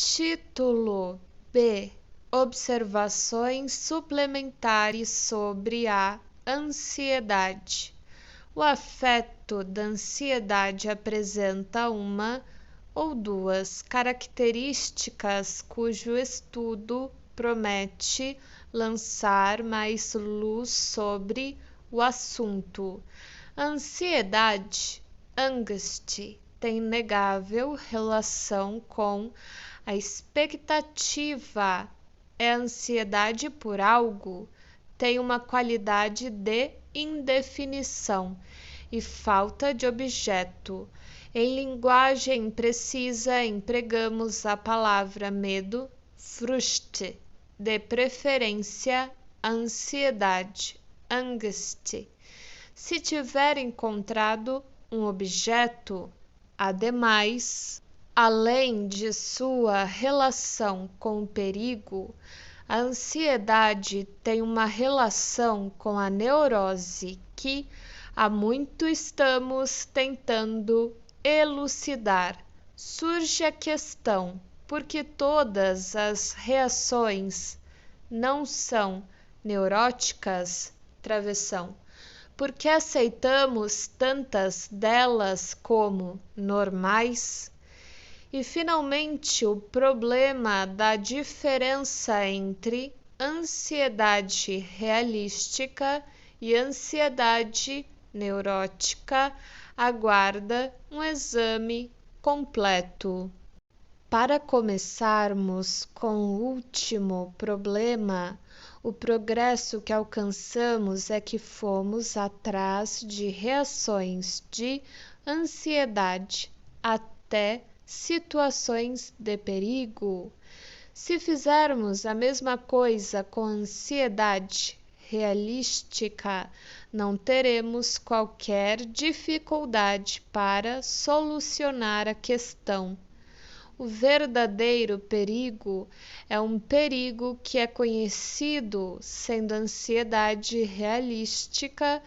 Título B. Observações suplementares sobre a ansiedade. O afeto da ansiedade apresenta uma ou duas características cujo estudo promete lançar mais luz sobre o assunto. A ansiedade, Angst, tem inegável relação com a expectativa. É ansiedade por algo, tem uma qualidade de indefinição e falta de objeto. Em linguagem precisa, empregamos a palavra medo, Furcht, de preferência, ansiedade, Angst. Se tiver encontrado um objeto, ademais, além de sua relação com o perigo, a ansiedade tem uma relação com a neurose que há muito estamos tentando elucidar. Surge a questão: por que todas as reações não são neuróticas? Travessão. Por que aceitamos tantas delas como normais? E, finalmente, o problema da diferença entre ansiedade realística e ansiedade neurótica aguarda um exame completo. Para começarmos com o último problema, o progresso que alcançamos é que fomos atrás de reações de ansiedade até situações de perigo. Se fizermos a mesma coisa com ansiedade realística, não teremos qualquer dificuldade para solucionar a questão. O verdadeiro perigo é um perigo que é conhecido, sendo a ansiedade realística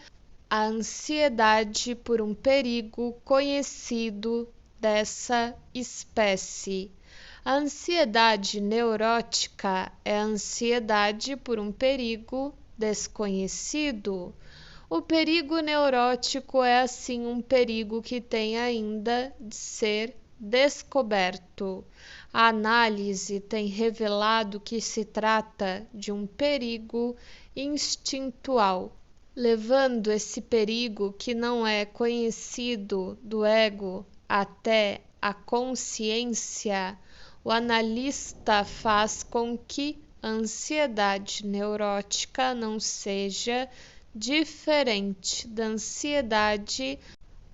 a ansiedade por um perigo conhecido dessa espécie. A ansiedade neurótica é a ansiedade por um perigo desconhecido. O perigo neurótico é, assim, um perigo que tem ainda de ser descoberto. A análise tem revelado que se trata de um perigo instintual, levando esse perigo que não é conhecido do ego até a consciência. O analista faz com que a ansiedade neurótica não seja diferente da ansiedade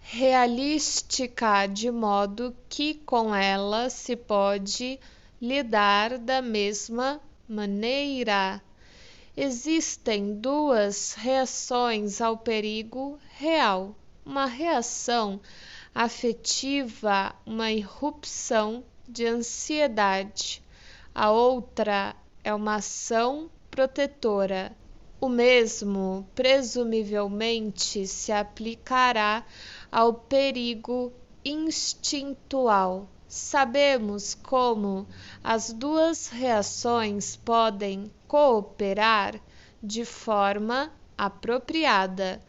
realística, de modo que com ela se pode lidar da mesma maneira. Existem duas reações ao perigo real: uma reação afetiva, uma irrupção de ansiedade. A outra é uma ação protetora. O mesmo, presumivelmente, se aplicará ao perigo instintual. Sabemos como as duas reações podem cooperar de forma apropriada,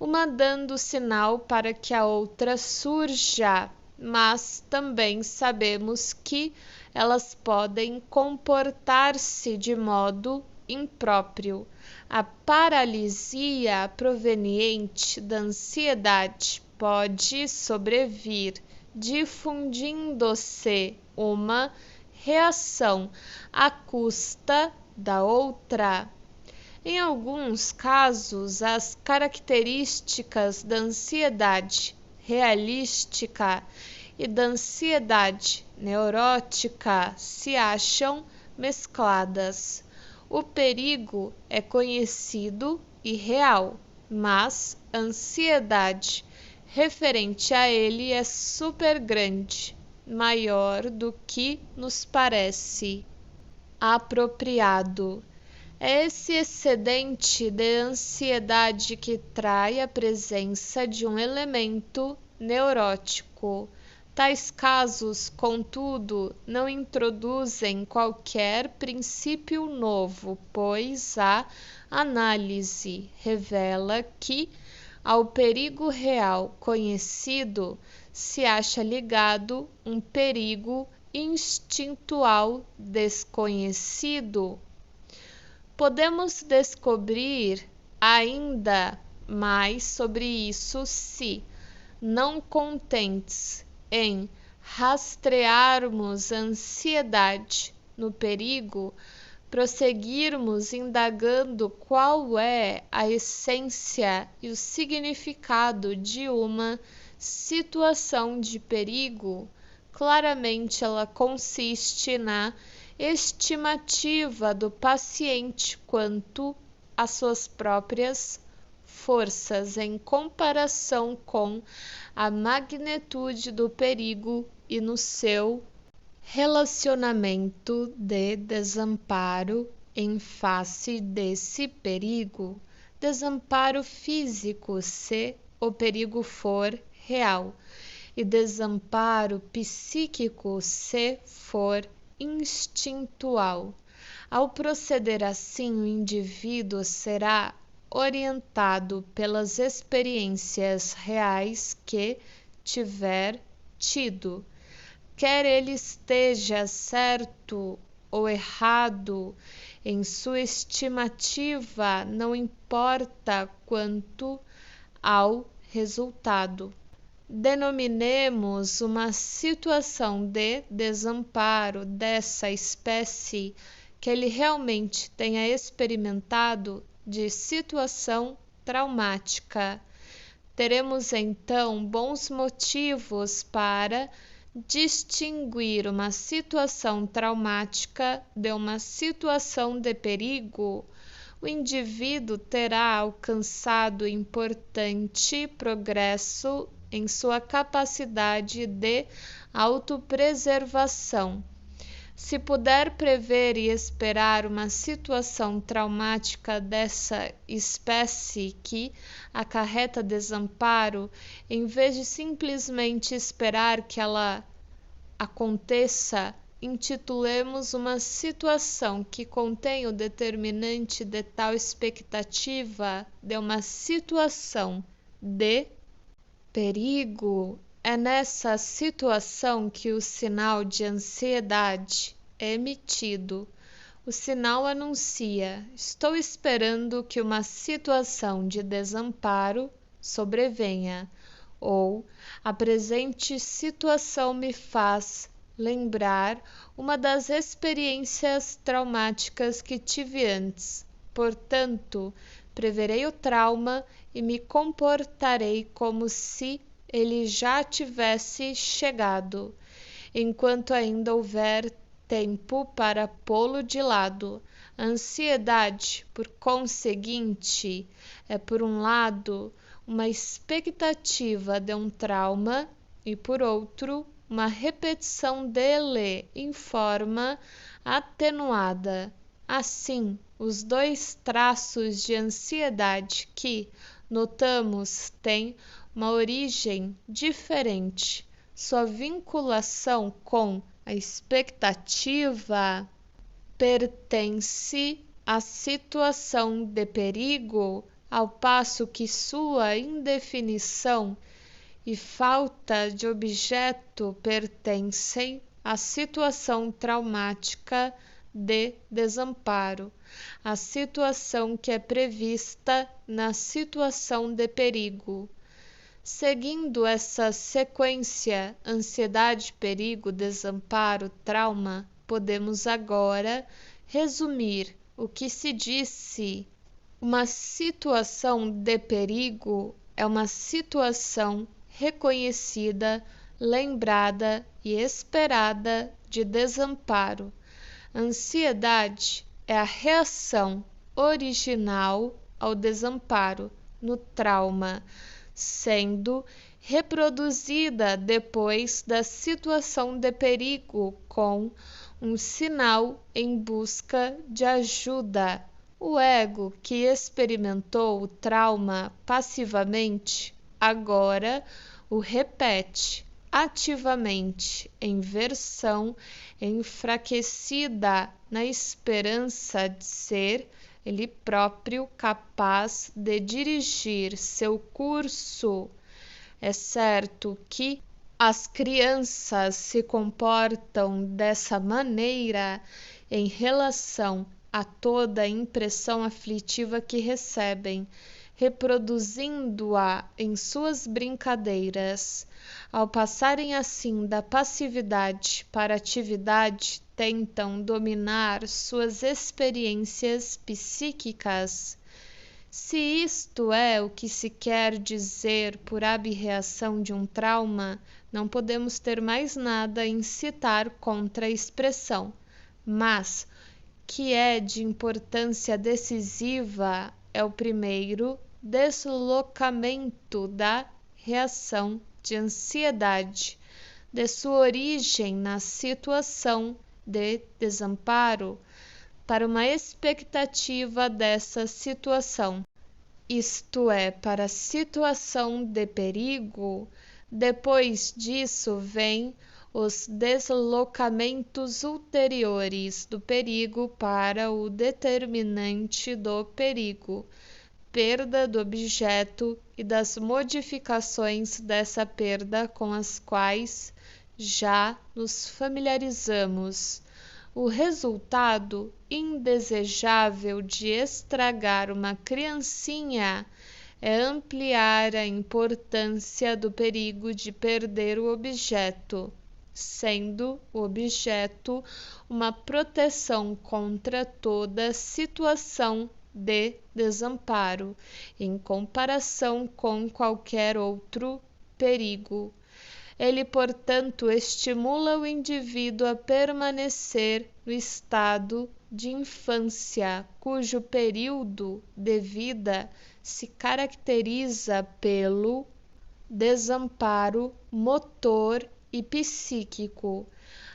uma dando sinal para que a outra surja, mas também sabemos que elas podem comportar-se de modo impróprio. A paralisia proveniente da ansiedade pode sobrevir, difundindo-se uma reação à custa da outra. Em alguns casos, as características da ansiedade realística e da ansiedade neurótica se acham mescladas. O perigo é conhecido e real, mas a ansiedade referente a ele é supergrande, maior do que nos parece apropriado. É esse excedente de ansiedade que trai a presença de um elemento neurótico. Tais casos, contudo, não introduzem qualquer princípio novo, pois a análise revela que, ao perigo real conhecido, se acha ligado um perigo instintual desconhecido. Podemos descobrir ainda mais sobre isso se, não contentes em rastrearmos a ansiedade no perigo, prosseguirmos indagando qual é a essência e o significado de uma situação de perigo. Claramente ela consiste na estimativa do paciente quanto às suas próprias forças em comparação com a magnitude do perigo e no seu relacionamento de desamparo em face desse perigo. Desamparo físico, se o perigo for real, e desamparo psíquico, se for instintual. Ao proceder assim, o indivíduo será orientado pelas experiências reais que tiver tido, quer ele esteja certo ou errado em sua estimativa, não importa quanto ao resultado. Denominemos uma situação de desamparo dessa espécie que ele realmente tenha experimentado de situação traumática. Teremos então bons motivos para distinguir uma situação traumática de uma situação de perigo. O indivíduo terá alcançado importante progresso em sua capacidade de autopreservação. Se puder prever e esperar uma situação traumática dessa espécie que acarreta desamparo, em vez de simplesmente esperar que ela aconteça, intitulemos uma situação que contém o determinante de tal expectativa de uma situação de perigo. É nessa situação que o sinal de ansiedade é emitido. O sinal anuncia: estou esperando que uma situação de desamparo sobrevenha, ou a presente situação me faz lembrar uma das experiências traumáticas que tive antes. Portanto, preverei o trauma e me comportarei como se ele já tivesse chegado, enquanto ainda houver tempo para pô-lo de lado. A ansiedade, por conseguinte, é por um lado uma expectativa de um trauma e por outro uma repetição dele em forma atenuada. Assim, os dois traços de ansiedade que notamos têm uma origem diferente. Sua vinculação com a expectativa pertence à situação de perigo, ao passo que sua indefinição e falta de objeto pertencem à situação traumática de desamparo, a situação que é prevista na situação de perigo. Seguindo essa sequência, ansiedade, perigo, desamparo, trauma, podemos agora resumir o que se disse. Uma situação de perigo é uma situação reconhecida, lembrada e esperada de desamparo. Ansiedade é a reação original ao desamparo no trauma, sendo reproduzida depois da situação de perigo com um sinal em busca de ajuda. O ego que experimentou o trauma passivamente agora o repete. ativamente em versão enfraquecida na esperança de ser ele próprio capaz de dirigir seu curso. É certo que as crianças se comportam dessa maneira em relação a toda a impressão aflitiva que recebem, reproduzindo-a em suas brincadeiras. Ao passarem assim da passividade para a atividade, tentam dominar suas experiências psíquicas. Se isto é o que se quer dizer por abreação de um trauma, não podemos ter mais nada a incitar contra a expressão, mas que é de importância decisiva é o primeiro deslocamento da reação de ansiedade, de sua origem na situação de desamparo, para uma expectativa dessa situação, isto é, para a situação de perigo. Depois disso vêm os deslocamentos ulteriores do perigo para o determinante do perigo, perda do objeto e das modificações dessa perda com as quais já nos familiarizamos. O resultado indesejável de estragar uma criancinha é ampliar a importância do perigo de perder o objeto, sendo o objeto uma proteção contra toda situação de desamparo, em comparação com qualquer outro perigo. Ele, portanto, estimula o indivíduo a permanecer no estado de infância, cujo período de vida se caracteriza pelo desamparo motor e psíquico.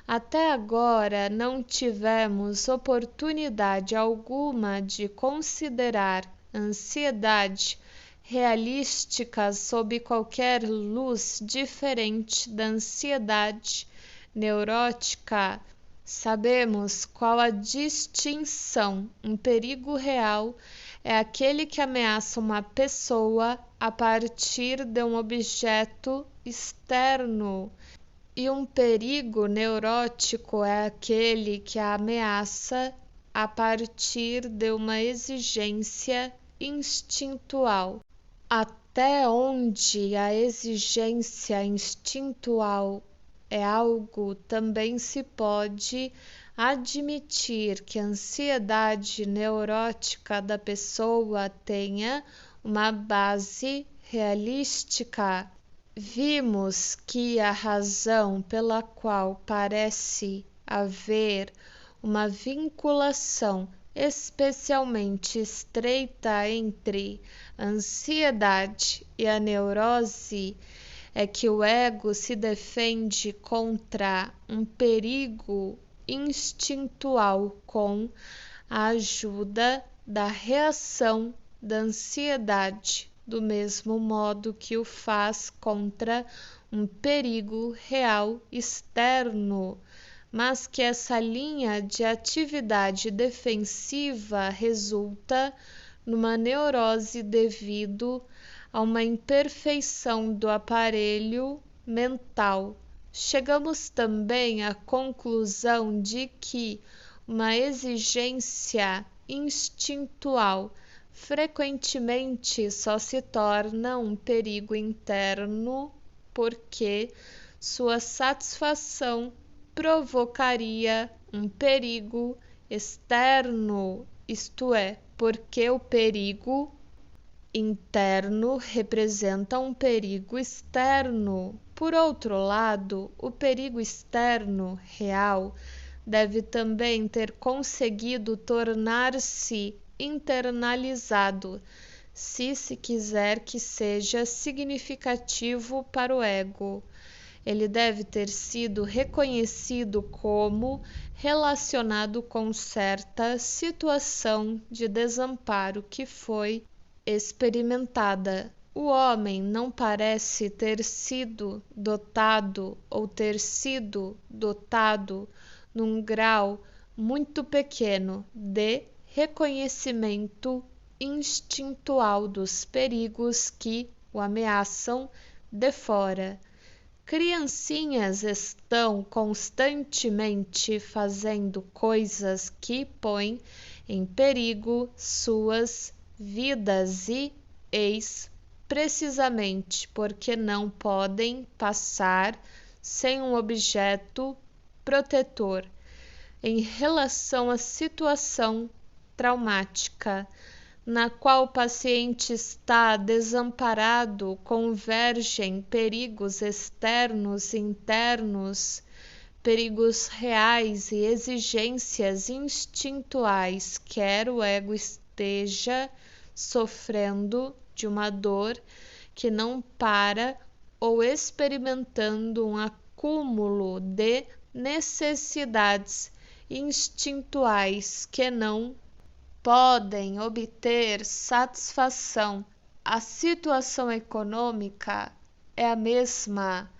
Até agora não tivemos oportunidade alguma de considerar a ansiedade realística sob qualquer luz diferente da ansiedade neurótica. Sabemos qual a distinção. Um perigo real é aquele que ameaça uma pessoa a partir de um objeto externo, e um perigo neurótico é aquele que a ameaça a partir de uma exigência instintual. Até onde a exigência instintual é algo, também se pode admitir que a ansiedade neurótica da pessoa tenha uma base realística. Vimos que a razão pela qual parece haver uma vinculação especialmente estreita entre a ansiedade e a neurose é que o ego se defende contra um perigo instintual com a ajuda da reação da ansiedade, do mesmo modo que o faz contra um perigo real externo, mas que essa linha de atividade defensiva resulta numa neurose devido a uma imperfeição do aparelho mental. Chegamos também à conclusão de que uma exigência instintual frequentemente só se torna um perigo interno porque sua satisfação provocaria um perigo externo, isto é, porque o perigo interno representa um perigo externo. Por outro lado, o perigo externo real deve também ter conseguido tornar-se internalizado, se quiser que seja significativo para o ego. Ele deve ter sido reconhecido como relacionado com certa situação de desamparo que foi experimentada. O homem não parece ter sido dotado ou ter sido dotado num grau muito pequeno de reconhecimento instintual dos perigos que o ameaçam de fora. Criancinhas estão constantemente fazendo coisas que põem em perigo suas vidas e eis precisamente porque não podem passar sem um objeto protetor em relação à situação traumática na qual o paciente está desamparado, convergem perigos externos e internos, perigos reais e exigências instintuais, quer o ego esteja sofrendo de uma dor que não para ou experimentando um acúmulo de necessidades instintuais que não podem obter satisfação. A situação econômica é a mesma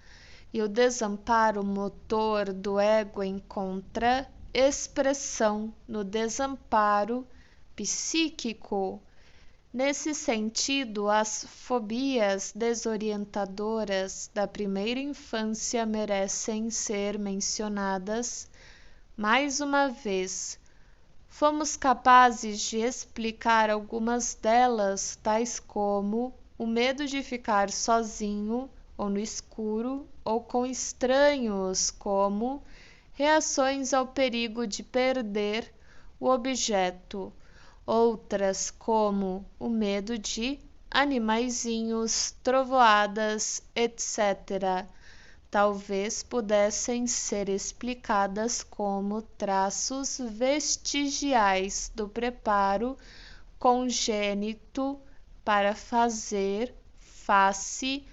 e o desamparo motor do ego encontra expressão no desamparo psíquico. Nesse sentido, as fobias desorientadoras da primeira infância merecem ser mencionadas mais uma vez. Fomos capazes de explicar algumas delas, tais como o medo de ficar sozinho ou no escuro ou com estranhos, como reações ao perigo de perder o objeto. Outras, como o medo de animaizinhos, trovoadas, etc., talvez pudessem ser explicadas como traços vestigiais do preparo congênito para fazer face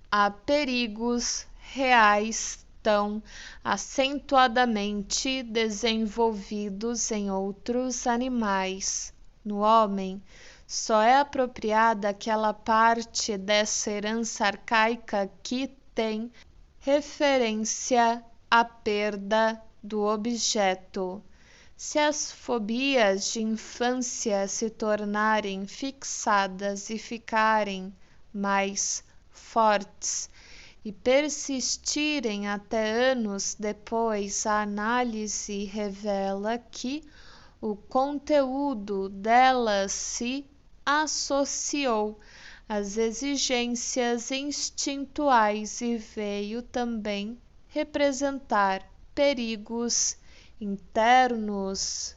a perigos reais tão acentuadamente desenvolvidos em outros animais. No homem, só é apropriada aquela parte dessa herança arcaica que tem referência à perda do objeto. Se as fobias de infância se tornarem fixadas e ficarem mais fortes e persistirem até anos depois, a análise revela que o conteúdo delas se associou às exigências instintuais e veio também representar perigos internos.